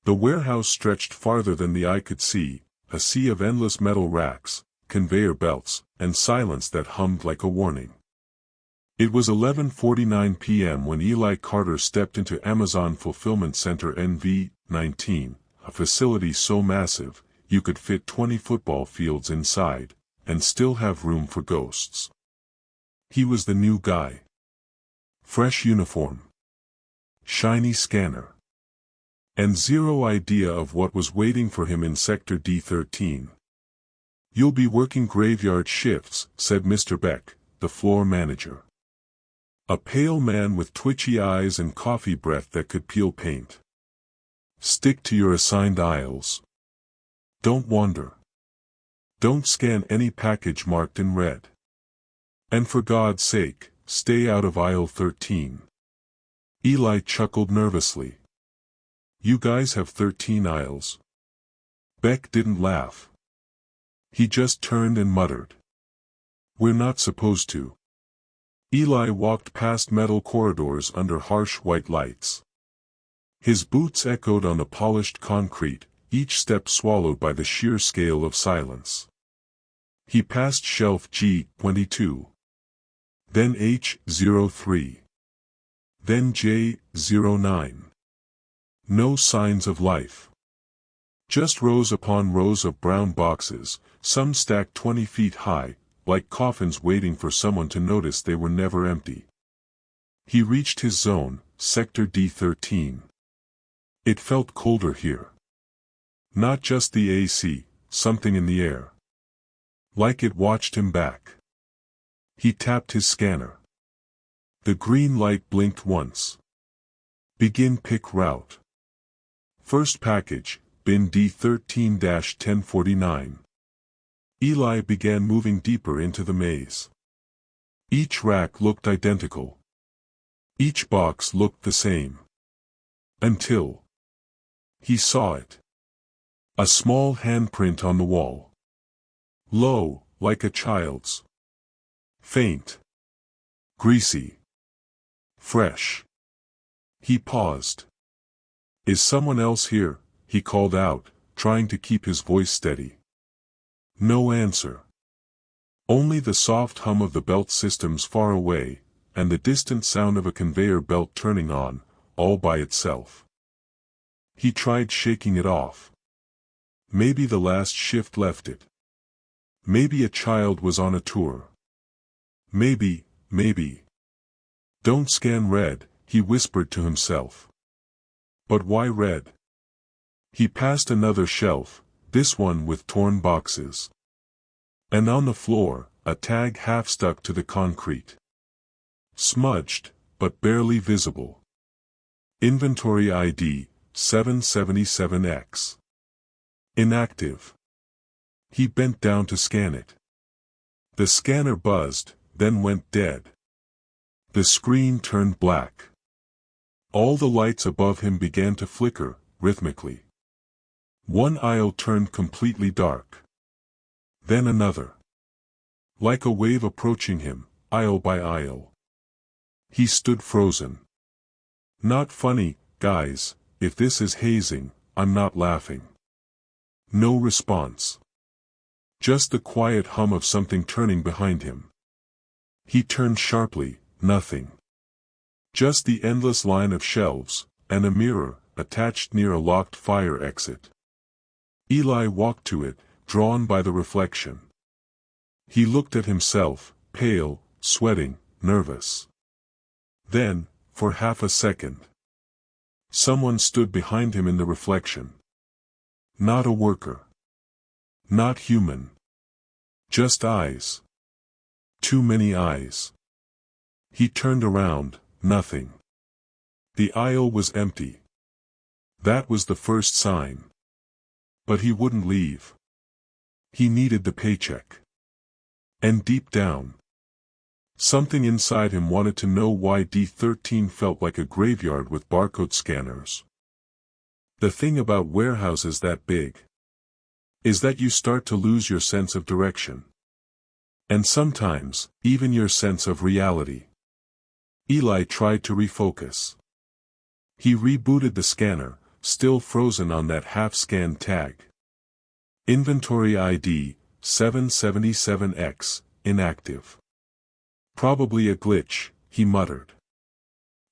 The warehouse stretched farther than the eye could see, a sea of endless metal racks, conveyor belts, and silence that hummed like a warning. It was 11:49 p.m. when Eli Carter stepped into Amazon Fulfillment Center NV-19, a facility so massive, you could fit 20 football fields inside, and still have room for ghosts. He was the new guy. Fresh uniform. Shiny scanner. And zero idea of what was waiting for him in Sector D13. "You'll be working graveyard shifts," said Mr. Beck, the floor manager. A pale man with twitchy eyes and coffee breath that could peel paint. "Stick to your assigned aisles. Don't wander. Don't scan any package marked in red. And for God's sake, stay out of aisle 13. Eli chuckled nervously. "You guys have 13 aisles." Beck didn't laugh. He just turned and muttered. "We're not supposed to." Eli walked past metal corridors under harsh white lights. His boots echoed on the polished concrete, each step swallowed by the sheer scale of silence. He passed shelf G22. Then H03. Then J09. No signs of life. Just rows upon rows of brown boxes, some stacked 20 feet high, like coffins waiting for someone to notice they were never empty. He reached his zone, Sector D13. It felt colder here. Not just the AC, something in the air. Like it watched him back. He tapped his scanner. The green light blinked once. Begin pick route. First package, bin D13-1049. Eli began moving deeper into the maze. Each rack looked identical. Each box looked the same. Until he saw it. A small handprint on the wall. Low, like a child's. Faint. Greasy. Fresh. He paused. "Is someone else here?" he called out, trying to keep his voice steady. No answer. Only the soft hum of the belt systems far away, and the distant sound of a conveyor belt turning on, all by itself. He tried shaking it off. Maybe the last shift left it. Maybe a child was on a tour. Maybe. "Don't scan red," he whispered to himself. But why red? He passed another shelf, this one with torn boxes. And on the floor, a tag half stuck to the concrete. Smudged, but barely visible. Inventory ID, 777X. Inactive. He bent down to scan it. The scanner buzzed, then went dead. The screen turned black. All the lights above him began to flicker, rhythmically. One aisle turned completely dark. Then another. Like a wave approaching him, aisle by aisle. He stood frozen. "Not funny, guys, if this is hazing, I'm not laughing." No response. Just the quiet hum of something turning behind him. He turned sharply, nothing. Just the endless line of shelves, and a mirror, attached near a locked fire exit. Eli walked to it, drawn by the reflection. He looked at himself, pale, sweating, nervous. Then, for half a second, someone stood behind him in the reflection. Not a worker. Not human. Just eyes. Too many eyes. He turned around, nothing. The aisle was empty. That was the first sign. But he wouldn't leave. He needed the paycheck. And deep down, something inside him wanted to know why D13 felt like a graveyard with barcode scanners. The thing about warehouses that big is that you start to lose your sense of direction. And sometimes, even your sense of reality. Eli tried to refocus. He rebooted the scanner, still frozen on that half-scanned tag. Inventory ID, 777X, inactive. Probably a glitch, he muttered.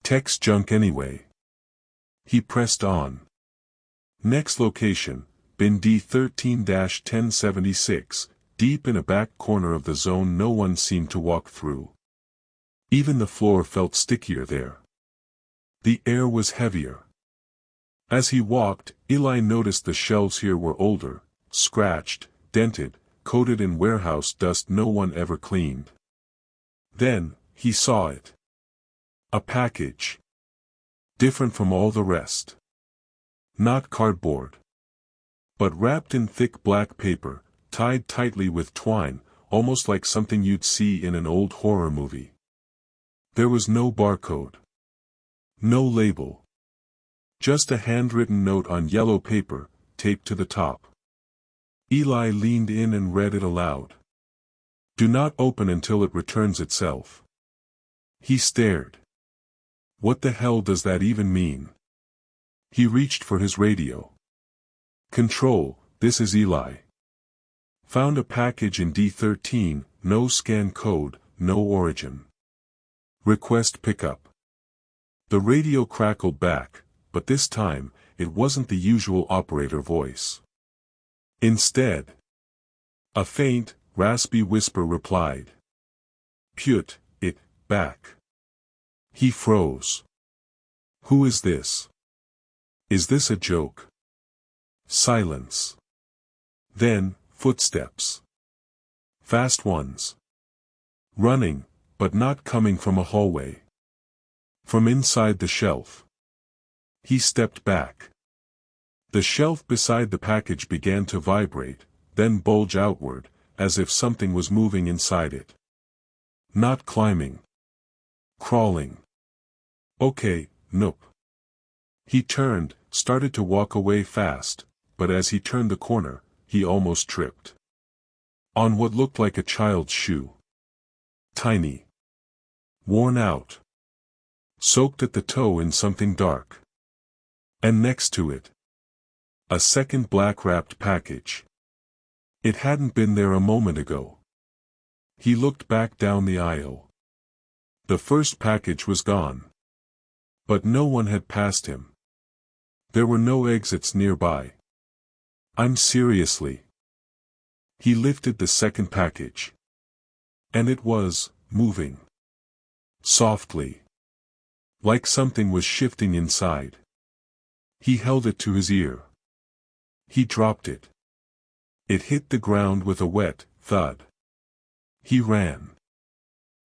Text junk anyway. He pressed on. Next location, bin D13-1076, deep in a back corner of the zone no one seemed to walk through. Even the floor felt stickier there. The air was heavier. As he walked, Eli noticed the shelves here were older, scratched, dented, coated in warehouse dust no one ever cleaned. Then, he saw it. A package. Different from all the rest. Not cardboard. But wrapped in thick black paper, tied tightly with twine, almost like something you'd see in an old horror movie. There was no barcode. No label. Just a handwritten note on yellow paper, taped to the top. Eli leaned in and read it aloud. Do not open until it returns itself. He stared. What the hell does that even mean? He reached for his radio. Control, this is Eli. Found a package in D13, no scan code, no origin. Request pickup. The radio crackled back, but this time, it wasn't the usual operator voice. Instead, a faint, raspy whisper replied. Put it back. He froze. Who is this? Is this a joke? Silence. Then, footsteps. Fast ones. Running, but not coming from a hallway. From inside the shelf. He stepped back. The shelf beside the package began to vibrate, then bulge outward, as if something was moving inside it. Not climbing. Crawling. Okay, nope. He turned, started to walk away fast, but as he turned the corner, he almost tripped. On what looked like a child's shoe. Tiny. Worn out. Soaked at the toe in something dark. And next to it, a second black-wrapped package. It hadn't been there a moment ago. He looked back down the aisle. The first package was gone. But no one had passed him. There were no exits nearby. I'm seriously. He lifted the second package. And it was moving. Softly. Like something was shifting inside. He held it to his ear. He dropped it. It hit the ground with a wet thud. He ran.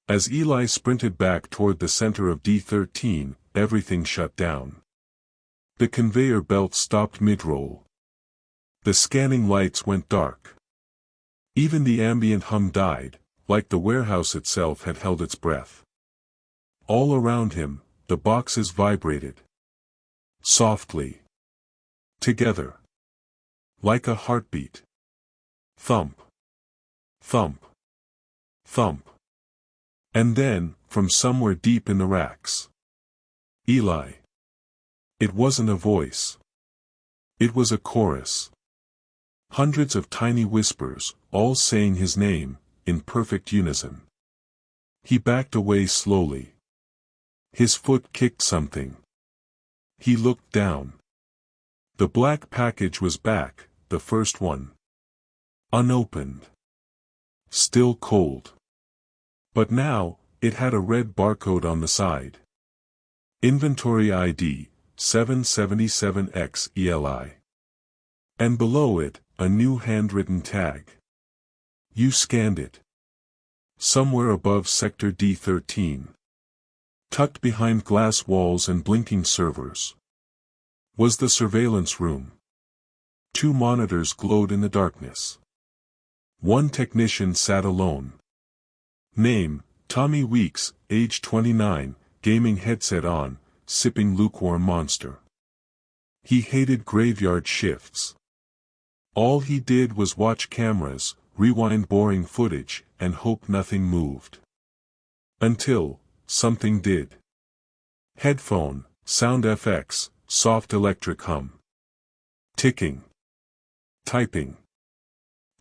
As Eli sprinted back toward the center of D13, everything shut down. The conveyor belt stopped mid-roll. The scanning lights went dark. Even the ambient hum died, like the warehouse itself had held its breath. All around him, the boxes vibrated. Softly. Together. Like a heartbeat. Thump. Thump. Thump. And then, from somewhere deep in the racks. Eli. It wasn't a voice. It was a chorus. Hundreds of tiny whispers, all saying his name, in perfect unison. He backed away slowly. His foot kicked something. He looked down. The black package was back, the first one. Unopened. Still cold. But now, it had a red barcode on the side. Inventory ID, 777X ELI. And below it, a new handwritten tag. You scanned it. Somewhere above Sector D13. Tucked behind glass walls and blinking servers. Was the surveillance room. 2 monitors glowed in the darkness. 1 technician sat alone. Name, Tommy Weeks, age 29, gaming headset on, sipping lukewarm Monster. He hated graveyard shifts. All he did was watch cameras, rewind boring footage, and hope nothing moved. Until, something did. Headphone, sound FX, soft electric hum. Ticking. Typing.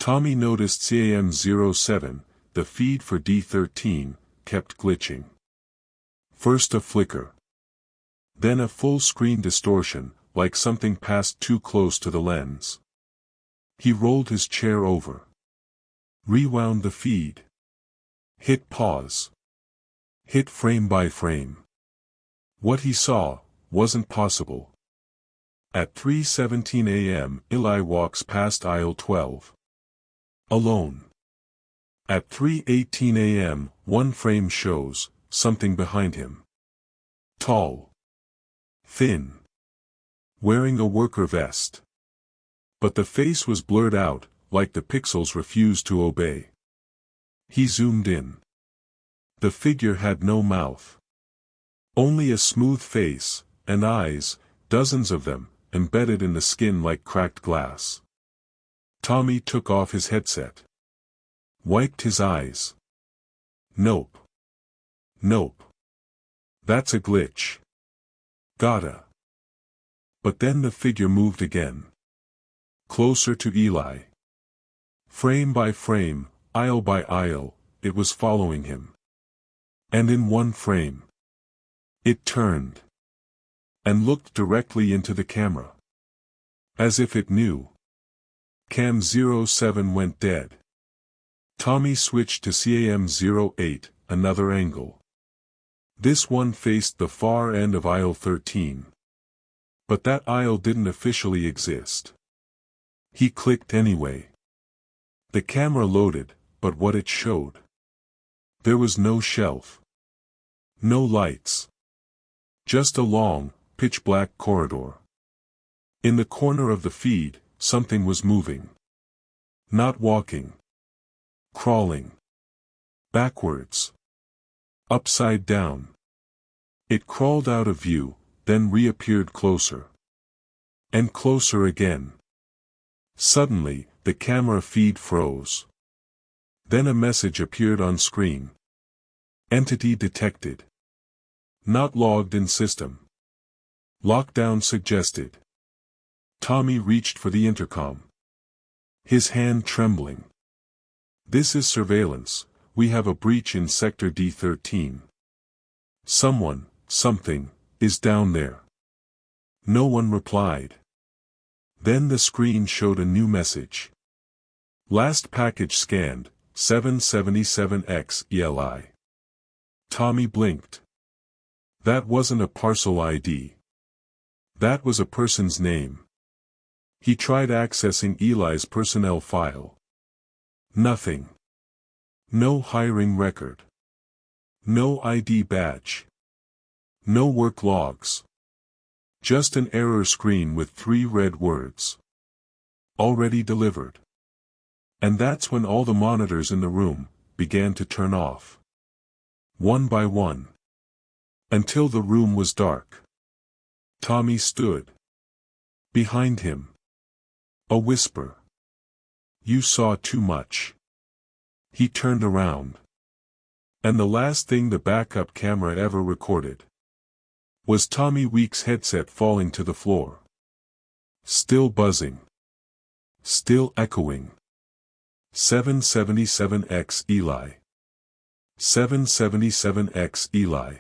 Tommy noticed CAM07, the feed for D13, kept glitching. First a flicker. Then a full-screen distortion, like something passed too close to the lens. He rolled his chair over. Rewound the feed. Hit pause. Hit frame by frame. What he saw wasn't possible. At 3:17 a.m., Eli walks past aisle 12. Alone. At 3:18 a.m., one frame shows something behind him. Tall. Thin. Wearing a worker vest. But the face was blurred out, like the pixels refused to obey. He zoomed in. The figure had no mouth. Only a smooth face, and eyes, dozens of them, embedded in the skin like cracked glass. Tommy took off his headset. Wiped his eyes. Nope. Nope. That's a glitch. Gotta. But then the figure moved again. Closer to Eli. Frame by frame, aisle by aisle, it was following him. And in one frame, it turned. And looked directly into the camera. As if it knew. Cam 07 went dead. Tommy switched to CAM 08, another angle. This one faced the far end of aisle 13. But that aisle didn't officially exist. He clicked anyway. The camera loaded, but what it showed? There was no shelf. No lights. Just a long, pitch-black corridor. In the corner of the feed, something was moving. Not walking. Crawling. Backwards. Upside down. It crawled out of view, then reappeared closer. And closer again. Suddenly, the camera feed froze. Then a message appeared on screen. Entity detected. Not logged in system. Lockdown suggested. Tommy reached for the intercom. His hand trembling. This is surveillance, we have a breach in sector D13. Someone, something, is down there. No one replied. Then the screen showed a new message. Last package scanned, 777X ELI. Tommy blinked. That wasn't a parcel ID. That was a person's name. He tried accessing Eli's personnel file. Nothing. No hiring record. No ID badge. No work logs. Just an error screen with 3 red words. Already delivered. And that's when all the monitors in the room began to turn off. One by one. Until the room was dark. Tommy stood. Behind him. A whisper. You saw too much. He turned around. And the last thing the backup camera ever recorded was Tommy Weeks' headset falling to the floor. Still buzzing. Still echoing. 777X Eli. 777X Eli.